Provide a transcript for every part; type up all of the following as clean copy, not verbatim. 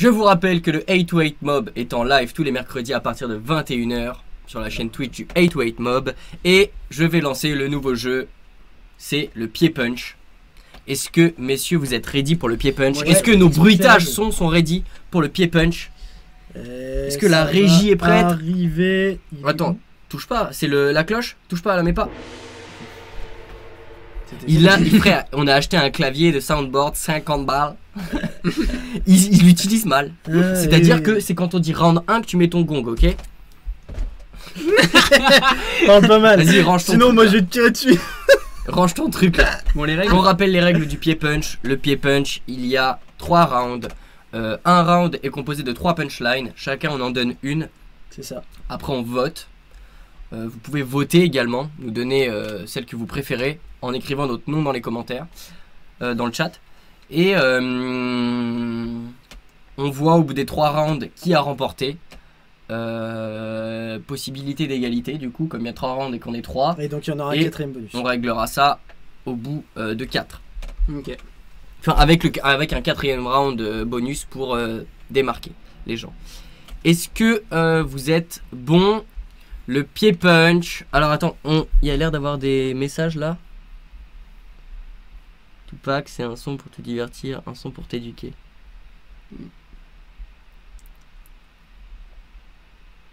Je vous rappelle que le 8-8 Mob est en live tous les mercredis à partir de 21 h sur la chaîne Twitch du 8-8 Mob. Et je vais lancer le nouveau jeu, c'est le pied punch. Est-ce que, messieurs, vous êtes ready pour le pied punch? Ouais, est-ce que nos bruitages sont ready pour le pied punch? Est-ce que la régie est prête? Arriver. Attends, touche pas, c'est la cloche? Touche pas, la mets pas. On a acheté un clavier de soundboard 50 balles. il l'utilise mal. C'est-à-dire que c'est quand on dit round 1 que tu mets ton gong, ok? Parle pas mal. Vas-y, range ton Sinon, truc, moi là. je vais te tirer dessus. Range ton truc. Bon, les règles. On rappelle les règles du pied punch. Le pied punch, il y a 3 rounds. Un round est composé de 3 punchlines. Chacun on en donne une. C'est ça. Après on vote. Vous pouvez voter également. Nous donner celle que vous préférez en écrivant notre nom dans les commentaires. Dans le chat. Et on voit au bout des 3 rounds qui a remporté. Possibilité d'égalité du coup, comme il y a 3 rounds et qu'on est 3. Et donc il y en aura un Et quatrième bonus. On réglera ça au bout de 4. Ok. Enfin, avec un 4e round bonus pour démarquer les gens. Est-ce que vous êtes bon? Le pied punch. Alors attends, il y a l'air d'avoir des messages là. Tupac, c'est un son pour te divertir, un son pour t'éduquer.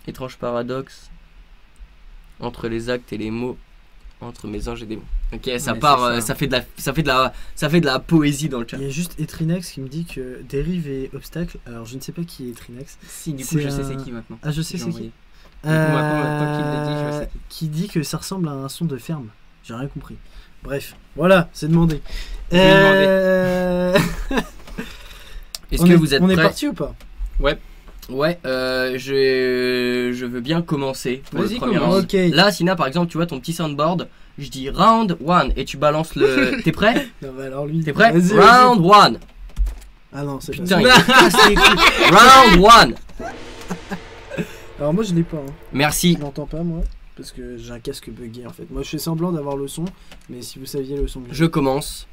Étrange paradoxe entre les actes et les mots, entre mes anges et démons. Ok, ça Ouais, part, ça. ça fait de la poésie dans le chat. Il y a juste Etrinex qui me dit que dérive et obstacle. Alors je ne sais pas qui est Etrinex. Si, du coup, C'est je sais un- c'est qui maintenant. Ah, je sais J'ai c'est qui. envoyé. Du coup, maintenant qu'il l'a dit, je vois c'est qui. Qui dit que ça ressemble à un son de ferme. J'ai rien compris. Bref, voilà, c'est demandé. Je vais Est-ce que vous êtes on est prêts? parti ou pas? Ouais. Ouais, je veux bien commencer pour le Vas-y, premier commence. round. Ok. Là, Sina, par exemple, tu vois ton petit soundboard, je dis round 1 et tu balances le. T'es prêt? Non, bah alors lui. T'es prêt? Vas-y, Round 1. Ah non, c'est pas Putain, ça. il me casse les couilles. Round 1. Alors moi je l'ai pas. Hein. Merci. Je l'entends pas moi. Parce que j'ai un casque buggé en fait. Moi je fais semblant d'avoir le son. Mais si vous saviez le son que j'ai. Je commence.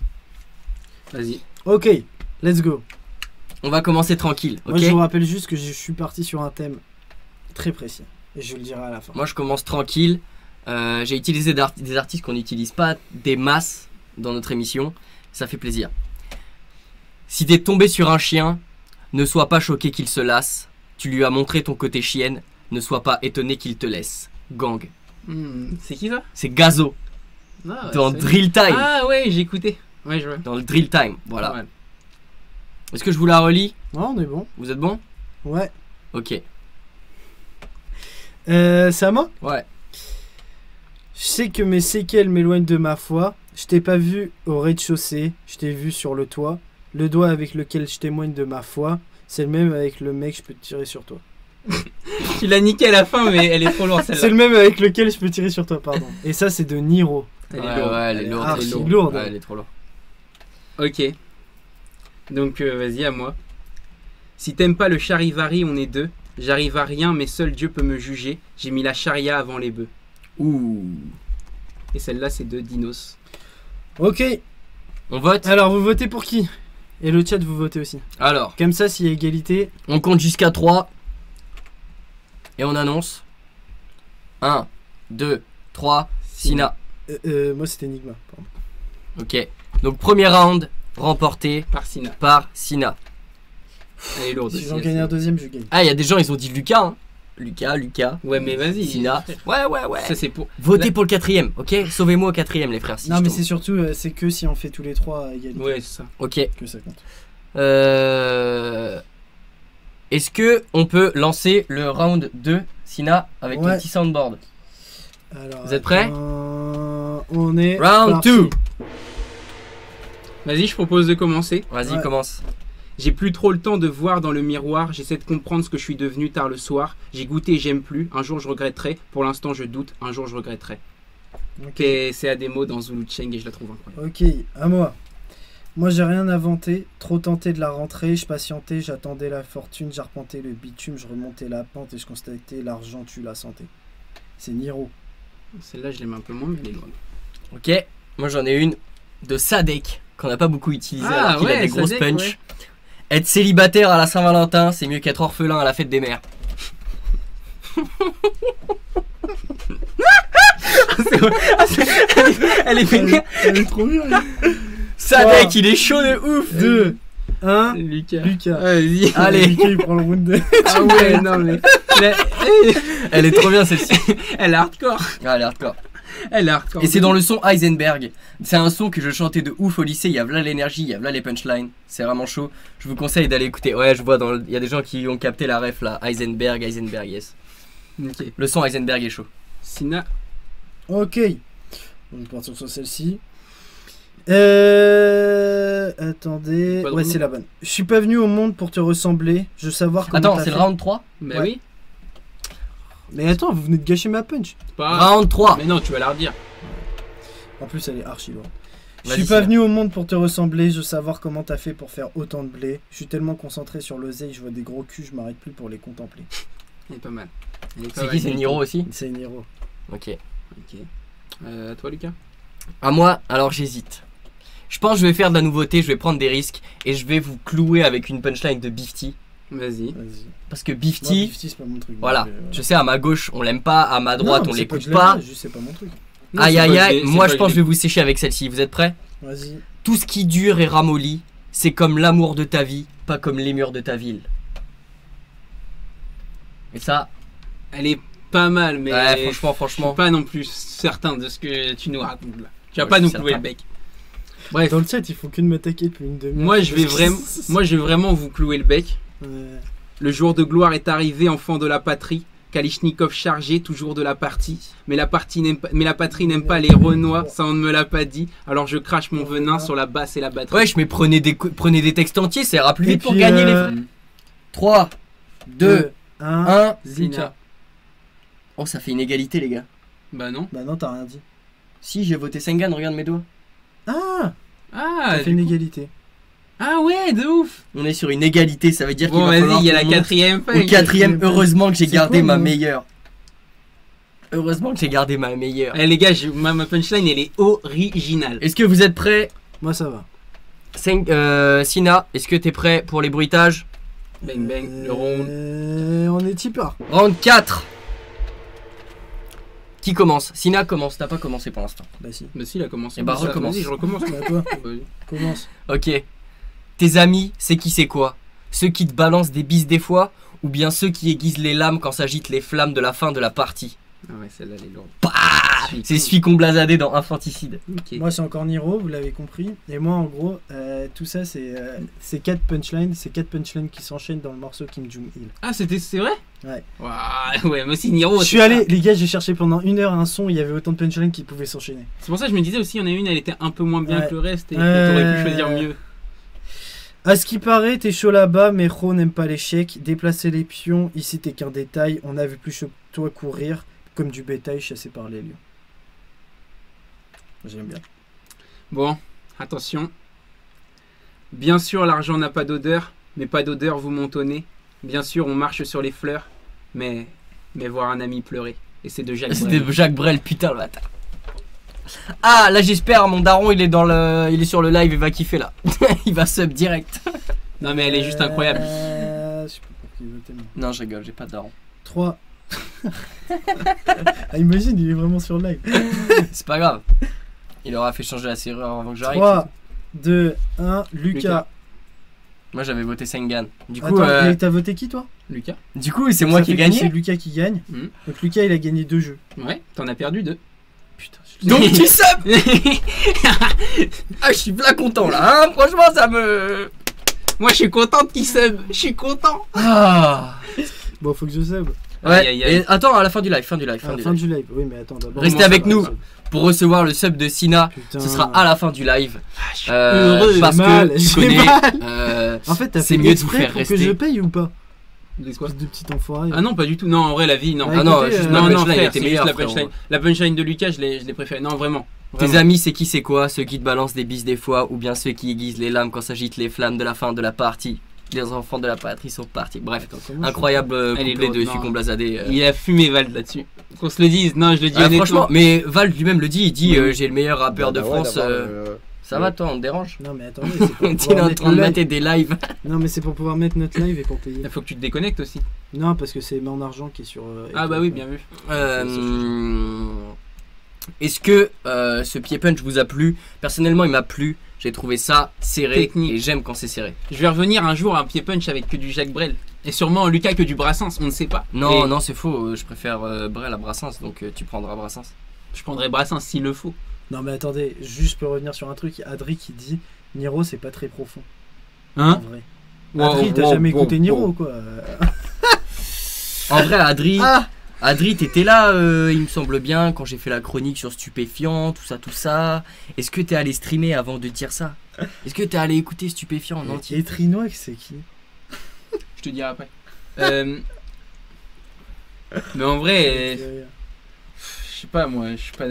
Vas-y. Ok, let's go. On va commencer tranquille, ok? Moi je vous rappelle juste que je suis parti sur un thème très précis. Et je le dirai à la fin. Moi, je commence tranquille. J'ai utilisé des artistes qu'on n'utilise pas des masses dans notre émission. Ça fait plaisir. Si t'es tombé sur un chien, ne sois pas choqué qu'il se lasse. Tu lui as montré ton côté chienne. Ne sois pas étonné qu'il te laisse. Gang. C'est qui ça? C'est Gazo Ah, ouais, dans c'est- Drill Time. Ah ouais, j'ai écouté. Ouais, je vois. Dans le Drill Time, voilà. Ouais. Est-ce que je vous la relis? Ouais, on est bon. Vous êtes bon? Ouais. Ok. C'est à moi? Ouais. Je sais que mes séquelles m'éloignent de ma foi. Je t'ai pas vu au rez-de-chaussée. Je t'ai vu sur le toit. Le doigt avec lequel je témoigne de ma foi, c'est le même avec le mec je peux tirer sur toi. Tu l'as niqué à la fin, mais elle est trop lourde C'est celle-là. le même avec lequel je peux tirer sur toi, pardon. Et ça c'est de Niro. Elle Ouais, est lourde. ouais, elle est lourde. archi Elle est lourde. lourde. Ouais, elle est trop lourde. Ok. Donc vas-y à moi. Si t'aimes pas le charivari, on est deux. J'arrive à rien, mais seul Dieu peut me juger. J'ai mis la charia avant les bœufs. Ouh. Et celle-là, c'est de Dinos. Ok, On vote? alors vous votez pour qui? Et le chat vous votez aussi. Alors, Comme ça s'il y a égalité, on compte jusqu'à 3. Et on annonce. 1, 2, 3, Sina. moi c'était Enigma. Pardon. Ok. Donc, premier round remporté Par Sina. par Sina. Elle est lourde Si aussi. j'en elle, gagne un c'est- deuxième, je gagne. Ah, il y a des gens, ils ont dit Lucas. Hein. Lucas. Ouais, mais vas-y. Sina. Ouais, ouais, ouais. Ça, c'est pour. Votez pour le 4ème, ok? Sauvez-moi au 4ème, les frères. Si Non je mais tombe. c'est surtout, c'est que si on fait tous les trois à égalité Ouais, c'est ça. Ok. que ça compte. Est-ce que on peut lancer le round 2, Sina, avec Ouais. le petit soundboard? Alors, Vous êtes prêts? On est Round parti. 2. Vas-y, je propose de commencer. Vas-y, Ouais. commence. J'ai plus trop le temps de voir dans le miroir. J'essaie de comprendre ce que je suis devenu tard le soir. J'ai goûté, j'aime plus. Un jour, je regretterai. Pour l'instant, je doute. Un jour, je regretterai. Ok. Et c'est à des mots dans Zulu Cheng et je la trouve incroyable. Ok, à moi. Moi j'ai rien inventé, trop tenté de la rentrée, je patientais, j'attendais la fortune, j'arpentais le bitume, je remontais la pente et je constatais l'argent tue la santé. C'est Niro. Celle-là, je l'aime un peu moins, mais elle est lourde. Ok. Moi, j'en ai une de Sadek, qu'on n'a pas beaucoup utilisé Ah, alors qu'il a ouais, des grosses Sadek, punch. ouais. Être célibataire à la Saint-Valentin, c'est mieux qu'être orphelin à la fête des mères. Elle est vénère. Elle est trop bien. Sadek, il est chaud de ouf. 2, 1. Lucas. Lucas. Vas-y. Allez. Lucas, il prend le round 2. Ah ouais, non mais. Elle est trop bien celle-ci. Elle est hardcore. Ah, elle est hardcore. Elle est hardcore. Et c'est dans le son Heisenberg. C'est un son que je chantais de ouf au lycée. Il y a là l'énergie, il y a là les punchlines. C'est vraiment chaud. Je vous conseille d'aller écouter. Ouais, je vois, il y a des gens qui ont capté la ref là. Heisenberg, yes. Ok. Le son Heisenberg est chaud. Sina. Ok. On va partir sur celle-ci. Attendez. Pas de Ouais, round. c'est la bonne. Je suis pas venu au monde pour te ressembler. Je veux savoir comment. Attends, t'as c'est le fait. round 3 Bah Ouais. oui. Mais attends, vous venez de gâcher ma punch. C'est pas grave. Round 3. Mais non, tu vas la redire. En plus, elle est archi lourde. Je Vas-y, suis pas Sina. venu au monde pour te ressembler. Je veux savoir comment t'as fait pour faire autant de blé. Je suis tellement concentré sur l'oseille. Je vois des gros culs. Je m'arrête plus pour les contempler. Elle est pas mal. Elle est pas C'est mal. qui? C'est Niro aussi? C'est une héros. Ok. Ok. Toi, Lucas. À moi, alors j'hésite. Je pense que je vais faire de la nouveauté, je vais prendre des risques et je vais vous clouer avec une punchline de Beefty. Vas-y. Vas-y. Parce que Moi, Beefty, Beefty, c'est pas mon truc. voilà, donc, je sais à ma gauche on l'aime pas, à ma droite Non, on c'est l'écoute que je l'aime pas. Juste, c'est pas mon truc. Non, Aïe c'est aïe pas aïe, que moi c'est je pas pense que je vais vous sécher avec celle-ci, vous êtes prêts? Vas-y. Tout ce qui dure et ramollit, c'est comme l'amour de ta vie, pas comme les murs de ta ville. Et ça, Elle est pas mal, mais. ouais, Je suis franchement. pas non plus certain de ce que tu nous racontes là. Tu vas Ouais, pas je nous suis clouer le certain. bec. Bref, Dans le chat, ils font que de m'attaquer depuis une demi-heure. moi je vais vraiment vous clouer le bec. Ouais. Le jour de gloire est arrivé, enfant de la patrie. Kalichnikov chargé, toujours de la partie. Mais la patrie n'aime pas les Renois, ça on ne me l'a pas dit. Alors je crache mon venin sur la basse et la batterie. Wesh, mais prenez des textes entiers, ça ira plus Et vite pour puis, gagner les 3, 2, 1. 1. Sina. Oh, ça fait une égalité les gars. Bah non. Bah non, t'as rien dit. Si, j'ai voté Sengan, regarde mes doigts. Ah, Ah, ça fait une égalité. ah ouais, de ouf. On est sur une égalité, ça veut dire qu'il Bon, va vas-y, falloir il y a qu'on la monte quatrième au feuille. quatrième. Heureusement que j'ai C'est gardé quoi, ma mon- meilleure. Heureusement que j'ai gardé ma meilleure. Eh les gars, ma punchline elle est originale. Est-ce que vous êtes prêts? Moi, ça va. Sina, est-ce que t'es prêt pour les bruitages? Bang bang, le round. On est tipeur. Round 4. Qui commence? Sina commence, t'as pas commencé pour l'instant. Bah si. Bah si, il a commencé. Eh bah, Ça, recommence. Vas-y, je recommence. Bah toi, Vas-y. commence. Ok. Tes amis, c'est qui c'est quoi? Ceux qui te balancent des bises des fois? Ou bien ceux qui aiguisent les lames quand s'agitent les flammes de la fin de la partie? Ah ouais, celle-là elle est lourde. C'est celui qu'on blasadé dans Infanticide. Ok. Moi, c'est encore Niro, vous l'avez compris. Et moi, en gros, tout ça, c'est 4 punchlines. C'est 4 punchlines qui s'enchaînent dans le morceau Kim Jong-il. Ah, c'est vrai? Ouais. Waouh, ouais, moi aussi Niro. Je suis allé, les gars, j'ai cherché pendant 1 heure un son, il y avait autant de punchlines qui pouvaient s'enchaîner. C'est pour ça que je me disais aussi, il y en a une, elle était un peu moins bien Ouais. que le reste et t'aurais pu choisir mieux. À ce qui paraît, t'es chaud là-bas, mais Ro n'aime pas l'échec. Déplacer les pions, ici t'es qu'un détail. On a vu plus que toi courir, comme du bétail chassé par les lions. J'aime bien. Bon, attention. Bien sûr, l'argent n'a pas d'odeur, mais pas d'odeur vous montonnez. Bien sûr, on marche sur les fleurs, mais voir un ami pleurer. Et c'est de Jacques C'était Brel. Jacques Brel, putain le bâtard. Ah, là j'espère, mon daron il est sur le live et va kiffer là. Il va sub direct. Non, mais elle est juste incroyable. Je sais pas pour qui voter, mais... Non, je rigole, j'ai pas de daron. 3. Ah, imagine, il est vraiment sur le live. C'est pas grave. Il aura fait changer la serrure avant que j'arrive. 3, 2, 1, Lucas. Lucas. Moi j'avais voté Sengan. Du coup, Attends, et t'as voté qui toi? Lucas? C'est moi Ça qui ai fait que C'est gagné. Lucas qui gagne. Mhm. Donc Lucas, il a gagné 2 jeux. Ouais, t'en as perdu 2. Putain, Donc tu sub. Ah, je suis là content là, hein. Franchement, ça me. Moi, je suis contente qu'il sub. Je suis content. Ah. Bon, faut que je sub. Ouais. Aïe, aïe, aïe. Et attends, à la fin du live, fin du live. À la fin du live. Oui, mais attends, d'abord. Restez comment ça avec va, nous. ça Pour recevoir le sub de Sina, Putain. ce sera à la fin du live. Je suis heureux. Parce mal, que tu j'ai connais. mal. En fait, t'as c'est fait mieux de exprès vous faire pour rester. que je paye ou pas? De quoi? Espèce de petit enfoiré. Ah non, pas du tout. Non, en vrai, la vie, non. Ouais, Ah non, écoutez, juste Non, la non, punchline frère, était c'est juste meilleure, la frérot. punchline. La punchline de Lucas, je l'ai préférée. Non, vraiment. Tes Vraiment. amis, c'est qui, c'est quoi? Ceux qui te balancent des bises des fois, ou bien ceux qui aiguisent les lames quand s'agitent les flammes de la fin de la partie. Les enfants de la patrie sont partis. Bref, Attends, comment je incroyable Elle est couplet lourde, de non. Sucon Blasadé. Il a fumé Vald là-dessus. Qu'on se le dise. Non, je le dis honnêtement. Franchement, mais Val lui-même le dit, il dit j'ai le meilleur rappeur de France. Ça va toi, on te dérange? Non mais attendez, c'est pour Il est pouvoir en mettre train de le live. mater des lives. Non mais c'est pour pouvoir mettre notre live et pour payer. Il faut que tu te déconnectes aussi. Non parce que c'est mon argent qui est sur... Ah bah oui, bien vu. Est-ce que ce pied punch vous a plu? Personnellement, il m'a plu. J'ai trouvé ça serré Technique. et j'aime quand c'est serré. Je vais revenir un jour à un pied punch avec que du Jacques Brel. Et sûrement Lucas que du Brassens, on ne sait pas. Non, Et non, c'est faux. Je préfère Brel à Brassens, donc tu prendras Brassens. Je prendrai Brassens s'il le faut. Non mais attendez, juste pour revenir sur un truc, Adri qui dit Niro c'est pas très profond. Hein? En vrai. Adri, t'as jamais écouté Niro quoi. En vrai, Adri, Ah Adri, t'étais là, il me semble bien, quand j'ai fait la chronique sur Stupéfiant, tout ça, tout ça. Est-ce que t'es allé streamer avant de dire ça? Est-ce que t'es allé écouter Stupéfiant en entier? Et Trinois c'est qui? Je te dirai après. Mais en vrai, je sais pas moi, je suis pas.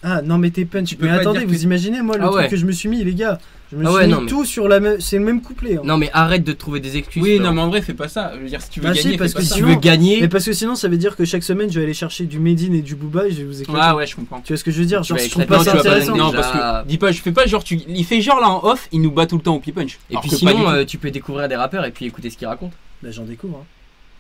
Ah non mais t'es punch. Tu peux Mais pas attendez, dire vous que- imaginez moi le Ah truc ouais. que je me suis mis les gars. Je me Ah suis ouais, mis non, mais- tout sur la même... C'est le même couplet. Hein. Non, mais arrête de trouver des excuses. Oui, Florent. non, mais en vrai, fais pas ça. Je veux dire, si tu veux Bah si, gagner, parce fais que pas Si ça. tu sinon- veux gagner, Mais parce que sinon ça veut dire que chaque semaine je vais aller chercher du Medine et du Booba et je vais vous écouter. Ah ouais, je comprends. Tu vois ce que je veux dire? Tu Genre vas je trouve éclater. pas Non, ça tu vas pas intéressant. donner- Non, déjà- parce que dis pas, je fais pas genre il fait genre là en off, il nous bat tout le temps au pied punch. et Alors puis que pas du sinon, tout. tu peux découvrir des rappeurs et puis écouter ce qu'ils racontent. Bah j'en découvre. Hein.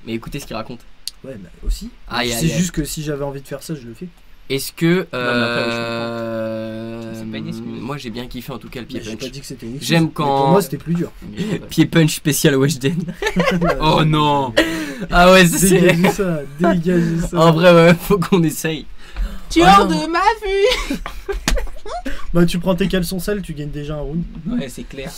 Mais écoutez ce qu'ils racontent. Ouais bah aussi. Aïe, C'est aïe, aïe. juste que si j'avais envie de faire ça je le fais. Est-ce que. mais après, oui, C'est pas une excuse. moi j'ai bien kiffé en tout cas le pied Mais j'ai pas punch. dit que c'était une excuse. J'aime Mais quand- Pour moi c'était plus dur. Pied punch spécial Weshden. Oh non. Ah ouais, c'est. Dégagez ça, dégagez ça. En vrai, ouais, faut qu'on essaye. Tueur Oh non. de ma vue. Bah tu prends tes caleçons sales, tu gagnes déjà un round. Ouais, c'est clair.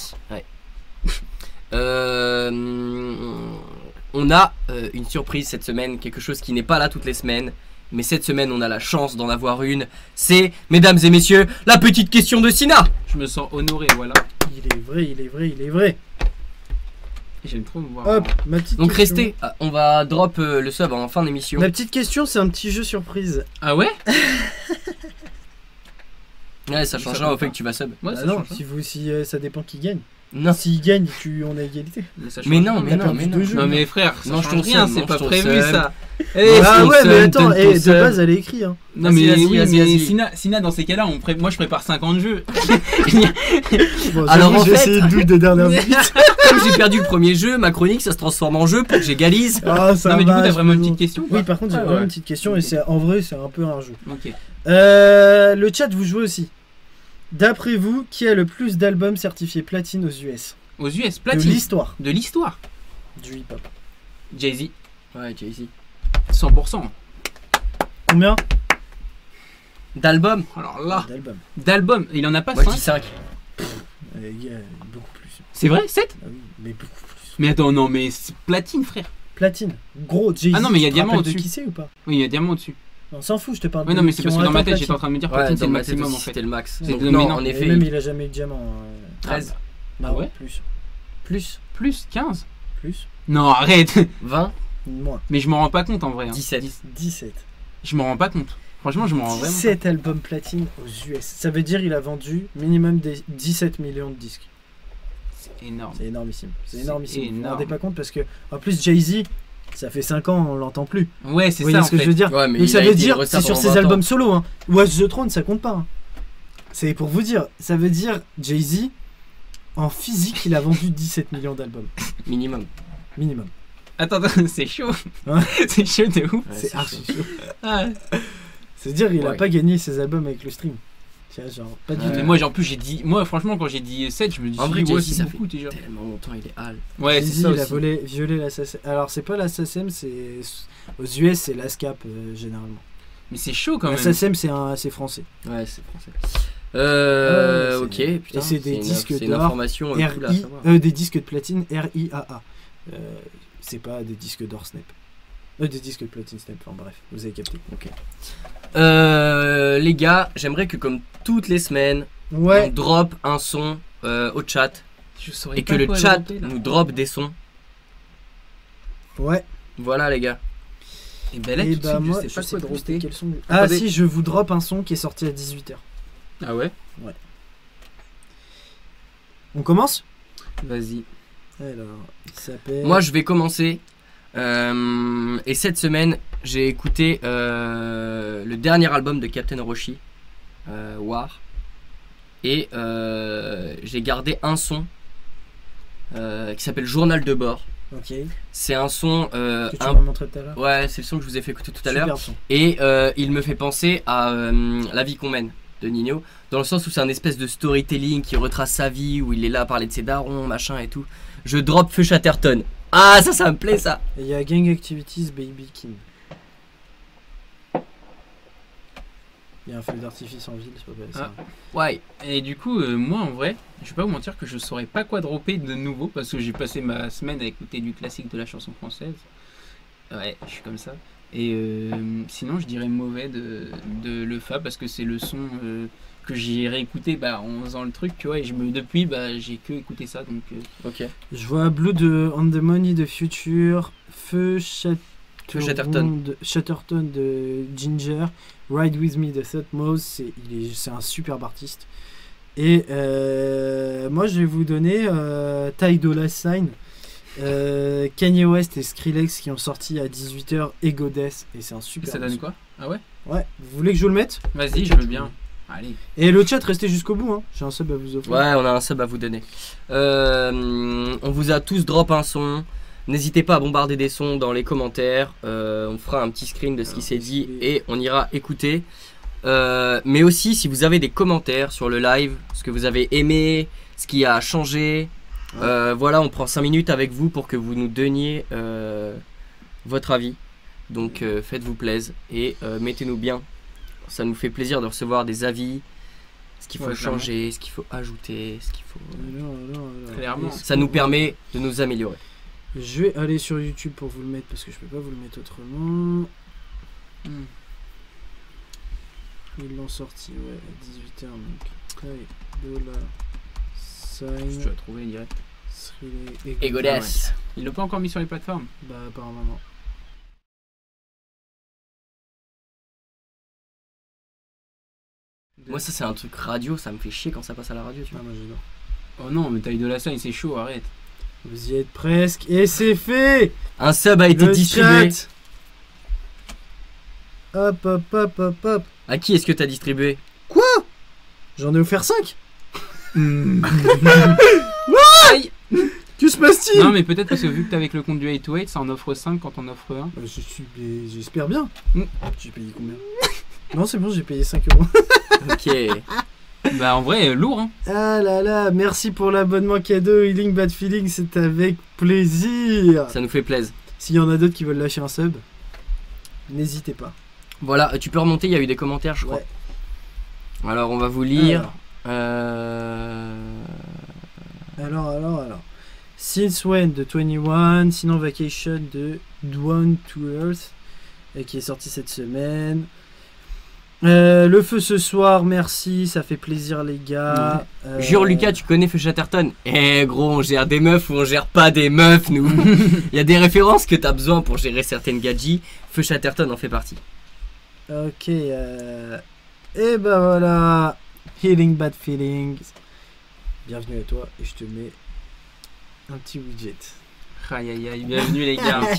On a une surprise cette semaine, quelque chose qui n'est pas là toutes les semaines. Mais cette semaine, on a la chance d'en avoir une. C'est, mesdames et messieurs, la petite question de Sina. Je me sens honoré, voilà. Il est vrai, il est vrai, il est vrai. J'aime trop me voir. Hop, ma petite Donc question. restez, on va drop le sub en fin d'émission. Ma petite question, c'est un petit jeu surprise. Ah ouais? Ouais, ça changera au fait que tu vas sub. Ouais, Bah ça non, change pas. si ça dépend qui gagne. Non. S'il gagne, on a égalité. Mais ça Mais change non, pas. mais t'as non, perdu mais deux non. jeux. Non mais frère, ça Mange change ton rien, seum, c'est mange pas ton prévu seum. ça. Ouais, Ah ton ouais, mais seum, attends, donne ton de seum. base elle est écrite. Hein. Non Vas-y, mais vas-y, oui, vas-y, mais vas-y. Sina dans ces cas-là, moi je prépare 50 jeux. Bon, Alors, j'avoue, en j'ai fait- essayé de doute des dernières minutes. Comme j'ai perdu le premier jeu, ma chronique ça se transforme en jeu pour que j'égalise. Ah, ça Non mais du coup va, t'as je vraiment une peux- petite question ou pas? Oui, par contre, j'ai Ouais, vraiment ouais. une petite question et c'est en vrai, c'est un peu un jeu. Ok. Le chat, vous jouez aussi. D'après vous, qui a le plus d'albums certifiés platine aux US? Aux US, De platine. l'histoire De l'histoire. du hip-hop. Jay-Z, Ouais, Jay-Z. 100%. Combien D'album. Alors là, d'albums? d'albums, il en a pas Moi je 5. dis 5. Beaucoup plus. C'est vrai 7? Ah oui, mais beaucoup plus. Mais attends, non mais c'est platine frère. Platine. Gros, Jay-Z. Ah non, mais il y a tu te diamant rappelles de au-dessus. qui c'est ou pas? Oui, il y a diamant dessus. On s'en fout, je te parle Ouais de non mais c'est qui parce ont que dans ma atteint tête j'étais en platine. train de me dire Ouais, platine c'est dans le ma tête maximum en aussi, fait. c'était le max. C'est Donc, de non, dominant. en Et effet. même il a jamais eu de diamant. 13. Ah Non, ouais? Plus. Plus. Plus 15? Plus. Non arrête. 20. Moins. Mais je m'en rends pas compte en vrai. Hein. 17. 17. Je m'en rends pas compte. Franchement je m'en rends vraiment pas 17 albums platine aux US. Ça veut dire il a vendu minimum des 17 millions de disques. C'est énorme. C'est énormissime. C'est C'est énormissime. Vous vous énorme. rendez pas compte parce que en plus Jay-Z, ça fait 5 ans on l'entend plus. Ouais c'est Vous voyez ça ce en que fait. je veux dire? Ouais, mais Donc il ça a veut été dire resté c'est sur pendant ses 20 ans. albums solo. Hein. Watch the Throne ça compte pas. Hein. C'est pour vous dire. Ça veut dire Jay-Z en physique il a vendu 17 millions d'albums Minimum. minimum. Attends, c'est chaud. Ouais. C'est chaud de ouf. Ouais, C'est archi chaud. Ah. C'est-à-dire il a Ouais. pas gagné ses albums avec le stream. Tiens, genre pas du Ouais. tout. Mais moi en plus j'ai dit, moi franchement quand j'ai dit 7 je me dis En vrai, ouais, Jay-Z, c'est ça beaucoup déjà. Tellement longtemps, il est hal. Ouais c'est Jay-Z, ça il a aussi. violé la SACEM. Alors c'est pas la SACEM, c'est aux US c'est l'ASCAP généralement. Mais c'est chaud quand La même. SACEM c'est français. Ouais, c'est français. Ouais, Ok, c'est- putain. et c'est des une- disques c'est une d'or, information cool à RI, savoir. des disques de platine RIAA. C'est pas des disques d'or Snap. Des disques de platine Snap. Enfin bref, vous avez capté. Les gars, j'aimerais que comme toutes les semaines, on Ouais. drop un son au chat Je saurais et que pas le quoi chat dropper, là. nous drop des sons. Ouais. Voilà les gars. Et ben là Et tout de bah suite moi, je sais pas je quoi sais plus dropper. quel son. Ah Attendez. si, je vous drop un son qui est sorti à 18h. Ah ouais? On commence? Vas-y. Alors, il s'appelle. Moi je vais commencer. Et cette semaine, j'ai écouté le dernier album de Captain Roshi, War. Et j'ai gardé un son qui s'appelle Journal de bord. Ok. C'est un son Que tu m'as montré tout à l'heure. ouais, c'est le son que je vous ai fait écouter tout à l'heure. Super son. Et il me fait penser à La vie qu'on mène de Nino, dans le sens où c'est un espèce de storytelling qui retrace sa vie, où il est là à parler de ses darons, machin et tout. Je drop Feu Chatterton. Ah, ça me plaît ça. Et il y a Gang Activities Baby King. Il y a un feu d'artifice en ville, c'est pas mal ça. Ouais. Et du coup, moi en vrai, je vais pas vous mentir que je saurais pas quoi dropper de nouveau parce que j'ai passé ma semaine à écouter du classique de la chanson française. Ouais, je suis comme ça. Et sinon, je dirais mauvais de Le Fa parce que c'est le son que j'ai réécouté en faisant le truc, tu vois. Et depuis, j'ai que écouté ça. Donc, Ok. Je vois Blue de On the Money de Future, Chatterton. Chatterton de Ginger, Ride With Me de Thutmose, c'est un superbe artiste. Et moi je vais vous donner Ty Dolla $ign, Kanye West et Skrillex qui ont sorti à 18h et Goddess, et c'est un super. ça donne quoi? Ah ouais? Ouais, vous voulez que je vous le mette? Vas-y, je veux bien. Allez. Et le chat, restez jusqu'au bout, hein. J'ai un sub à vous offrir. Ouais, on a un sub à vous donner. On vous a tous drop un son. N'hésitez pas à bombarder des sons dans les commentaires. On fera un petit screen de ce qui s'est dit et on ira écouter. Mais aussi, si vous avez des commentaires sur le live, ce que vous avez aimé, ce qui a changé, voilà, on prend 5 minutes avec vous pour que vous nous donniez votre avis. Donc faites-vous plaisir et mettez-nous bien. Ça nous fait plaisir de recevoir des avis, ce qu'il faut changer, ce qu'il faut ajouter, ce qu'il faut. Alors. Clairement. Ça nous permet de nous améliorer. Je vais aller sur YouTube pour vous le mettre parce que je peux pas vous le mettre autrement. Ils l'ont sorti à 18h donc. Ty Dolla $ign. Tu vas trouver direct. Et Goddess. Il l'a pas encore mis sur les plateformes? Bah apparemment non. Moi ça c'est un truc radio, ça me fait chier quand ça passe à la radio, tu Ah, vois. moi j'adore. Oh non, mais Ty Dolla $ign c'est chaud, arrête. Vous y êtes presque et c'est fait. Un sub a été Le distribué. chat. Hop hop hop hop hop. À qui est-ce que t'as distribué? J'en ai offert 5. Aïe. Que se passe-t-il? Non, mais peut-être parce que vu que t'es avec le compte du 828, ça en offre 5 quand on offre 1. J'espère bien. Mm. J'ai payé combien? Non c'est bon, j'ai payé 5 euros. Ok. Bah en vrai, lourd hein. Ah là là, merci pour l'abonnement cadeau Healing Bad Feeling, c'est avec plaisir. Ça nous fait plaisir. S'il y en a d'autres qui veulent lâcher un sub, n'hésitez pas. Voilà, tu peux remonter, il y a eu des commentaires je crois. Ouais. Alors on va vous lire. Alors. Since When de 21, sinon Vacation de Down to Earth, qui est sorti cette semaine. Le feu ce soir, merci, ça fait plaisir les gars. Jure Lucas, tu connais Feu Chatterton? Eh gros, on gère des meufs ou on gère pas des meufs nous. Il y a des références que t'as besoin pour gérer certaines gadgets. Feu Chatterton en fait partie. Ok, et ben voilà, Healing Bad Feelings. Bienvenue à toi et je te mets un petit widget. Aïe aïe aïe, bienvenue les gars. Ok.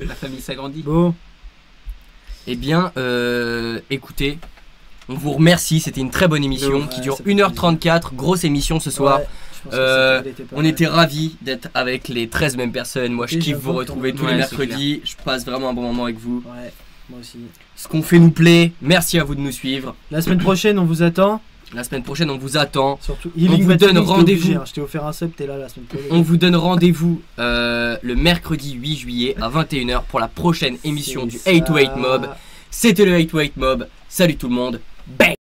La famille s'agrandit. Bon, Eh bien, écoutez, on vous remercie. C'était une très bonne émission Ouais, qui dure ça fait 1h34. Grosse émission ce soir. ouais, je pense que elle était pas On mal. était ravis d'être avec les 13 mêmes personnes. Moi, je Ok, kiffe vous j'avoue retrouver que- tous les Ouais, c'est mercredis. Je passe vraiment un bon moment avec vous. Ouais, moi aussi. Ce qu'on fait nous plaît. Merci à vous de nous suivre. La semaine prochaine, on vous attend. La semaine prochaine, on vous attend. Surtout, vous donne Bad Feelings, t'es rendez-vous. obligé, hein. Je t'ai offert un sub, t'es là la semaine prochaine. On vous donne rendez-vous le mercredi 8 juillet à 21h pour la prochaine émission du C'est 8-8 ça. Mob. C'était le 8-8 Mob. Salut tout le monde. Bang!